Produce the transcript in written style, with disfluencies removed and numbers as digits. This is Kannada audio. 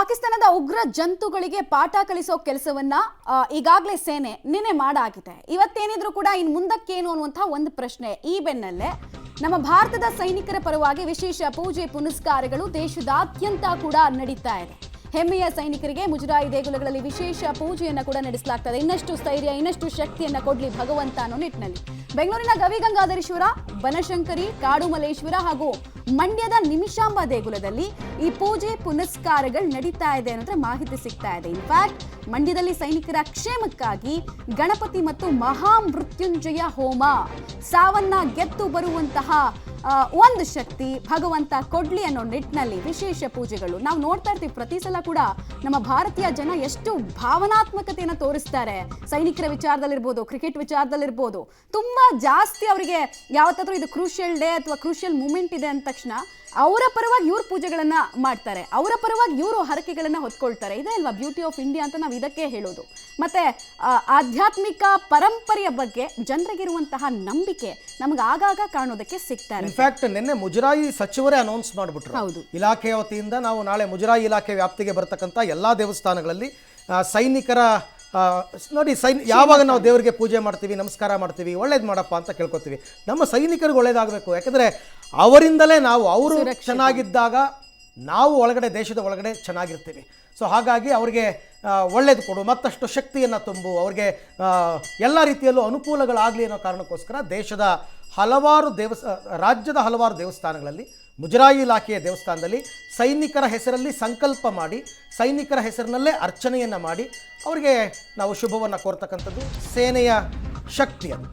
ಪಾಕಿಸ್ತಾನದ ಉಗ್ರ ಜಂತುಗಳಿಗೆ ಪಾಠ ಕಲಿಸೋ ಕೆಲಸವನ್ನ ಈಗಾಗಲೇ ಸೇನೆ ನಿನ್ನೆ ಮಾಡಾಗಿದೆ. ಇವತ್ತೇನಿದ್ರು ಕೂಡ ಇನ್ನು ಮುಂದಕ್ಕೇನು ಅನ್ನುವಂತಹ ಒಂದು ಪ್ರಶ್ನೆ. ಈ ಬೆನ್ನಲ್ಲೇ ನಮ್ಮ ಭಾರತದ ಸೈನಿಕರ ಪರವಾಗಿ ವಿಶೇಷ ಪೂಜೆ ಪುನಸ್ಕಾರಗಳು ದೇಶದಾದ್ಯಂತ ಕೂಡ ನಡೀತಾ ಇದೆ. ಹೆಮ್ಮೆಯ ಸೈನಿಕರಿಗೆ ಮುಜರಾಯಿ ದೇಗುಲಗಳಲ್ಲಿ ವಿಶೇಷ ಪೂಜೆಯನ್ನು ಕೂಡ ನಡೆಸಲಾಗ್ತದೆ. ಇನ್ನಷ್ಟು ಸ್ಥೈರ್ಯ, ಇನ್ನಷ್ಟು ಶಕ್ತಿಯನ್ನ ಕೊಡ್ಲಿ ಭಗವಂತ ಅನ್ನೋ ನಿಟ್ಟಿನಲ್ಲಿ ಬೆಂಗಳೂರಿನ ಗವಿಗಂಗಾಧರೇಶ್ವರ, ಬನಶಂಕರಿ, ಕಾಡುಮಲೇಶ್ವರ ಹಾಗೂ ಮಂಡ್ಯದ ನಿಮಿಷಾಂಬ ದೇಗುಲದಲ್ಲಿ ಈ ಪೂಜೆ ಪುನಸ್ಕಾರಗಳು ನಡೀತಾ ಇದೆ ಅನ್ನೋದ್ರ ಮಾಹಿತಿ ಸಿಗ್ತಾ ಇದೆ. ಇನ್ಫ್ಯಾಕ್ಟ್ ಮಂಡ್ಯದಲ್ಲಿ ಸೈನಿಕರ ಕ್ಷೇಮಕ್ಕಾಗಿ ಗಣಪತಿ ಮತ್ತು ಮಹಾಮೃತ್ಯುಂಜಯ ಹೋಮ, ಸಾವನ್ನ ಗೆದ್ದು ಬರುವಂತಹ ಒಂದು ಶಕ್ತಿ ಭಗವಂತ ಕೊಡ್ಲಿ ಅನ್ನೋ ನಿಟ್ಟಿನಲ್ಲಿ ವಿಶೇಷ ಪೂಜೆಗಳು ನಾವು ನೋಡ್ತಾ ಇರ್ತೀವಿ. ಪ್ರತಿ ಸಲ ಕೂಡ ನಮ್ಮ ಭಾರತೀಯ ಜನ ಎಷ್ಟು ಭಾವನಾತ್ಮಕತೆಯನ್ನು ತೋರಿಸ್ತಾರೆ. ಸೈನಿಕರ ವಿಚಾರದಲ್ಲಿರ್ಬೋದು, ಕ್ರಿಕೆಟ್ ವಿಚಾರದಲ್ಲಿರ್ಬೋದು, ತುಂಬಾ ಜಾಸ್ತಿ ಅವರಿಗೆ ಯಾವತ್ತಾದ್ರೂ ಇದು ಕ್ರೂಷಿಯಲ್ ಡೇ ಅಥವಾ ಕ್ರೂಷಿಯಲ್ ಮೂಮೆಂಟ್ ಇದೆ ಅಂದ ತಕ್ಷಣ ಅವರ ಪರವಾಗಿ ಇವ್ರು ಪೂಜೆಗಳನ್ನ ಮಾಡ್ತಾರೆ, ಅವರ ಪರವಾಗಿ ಇವರು ಹರಕೆಗಳನ್ನ ಹೊತ್ಕೊಳ್ತಾರೆ. ಇದೇ ಅಲ್ವಾ ಬ್ಯೂಟಿ ಆಫ್ ಇಂಡಿಯಾ ಅಂತ ನಾವು ಇದಕ್ಕೆ ಹೇಳೋದು. ಮತ್ತೆ ಆಧ್ಯಾತ್ಮಿಕ ಪರಂಪರೆಯ ಬಗ್ಗೆ ಜನರಿಗಿರುವಂತಹ ನಂಬಿಕೆ ನಮಗೆ ಆಗಾಗ ಕಾಣೋದಕ್ಕೆ ಸಿಗ್ತಾರೆ. ಇನ್ಫ್ಯಾಕ್ಟ್ ನಿನ್ನೆ ಮುಜರಾಯಿ ಸಚಿವರೇ ಅನೌನ್ಸ್ ಮಾಡಿಬಿಟ್ರು, ಇಲಾಖೆಯ ವತಿಯಿಂದ ನಾವು ನಾಳೆ ಮುಜರಾಯಿ ಇಲಾಖೆ ವ್ಯಾಪ್ತಿಗೆ ಬರತಕ್ಕಂಥ ಎಲ್ಲಾ ದೇವಸ್ಥಾನಗಳಲ್ಲಿ ಸೈನಿಕರ ನೋಡಿ ಯಾವಾಗ ನಾವು ದೇವರಿಗೆ ಪೂಜೆ ಮಾಡ್ತೀವಿ, ನಮಸ್ಕಾರ ಮಾಡ್ತೀವಿ, ಒಳ್ಳೇದು ಮಾಡಪ್ಪ ಅಂತ ಕೇಳ್ಕೊತೀವಿ. ನಮ್ಮ ಸೈನಿಕರಿಗೆ ಒಳ್ಳೇದಾಗಬೇಕು. ಯಾಕಂದರೆ ಅವರಿಂದಲೇ ಅವರು ಚೆನ್ನಾಗಿದ್ದಾಗ ನಾವು ಒಳಗಡೆ ದೇಶದ ಒಳಗಡೆ ಚೆನ್ನಾಗಿರ್ತೀವಿ. ಸೊ ಹಾಗಾಗಿ ಅವರಿಗೆ ಒಳ್ಳೇದು ಕೊಡು, ಮತ್ತಷ್ಟು ಶಕ್ತಿಯನ್ನು ತುಂಬು, ಅವ್ರಿಗೆ ಎಲ್ಲ ರೀತಿಯಲ್ಲೂ ಅನುಕೂಲಗಳಾಗಲಿ ಅನ್ನೋ ಕಾರಣಕ್ಕೋಸ್ಕರ ದೇಶದ ಹಲವಾರು ರಾಜ್ಯದ ಹಲವಾರು ದೇವಸ್ಥಾನಗಳಲ್ಲಿ, ಮುಜರಾಯಿ ಇಲಾಖೆಯ ದೇವಸ್ಥಾನದಲ್ಲಿ ಸೈನಿಕರ ಹೆಸರಲ್ಲಿ ಸಂಕಲ್ಪ ಮಾಡಿ, ಸೈನಿಕರ ಹೆಸರಿನಲ್ಲೇ ಅರ್ಚನೆಯನ್ನು ಮಾಡಿ ಅವರಿಗೆ ನಾವು ಶುಭವನ್ನು ಕೋರ್ತಕ್ಕಂಥದ್ದು ಸೇನೆಯ ಶಕ್ತಿ ಅದು.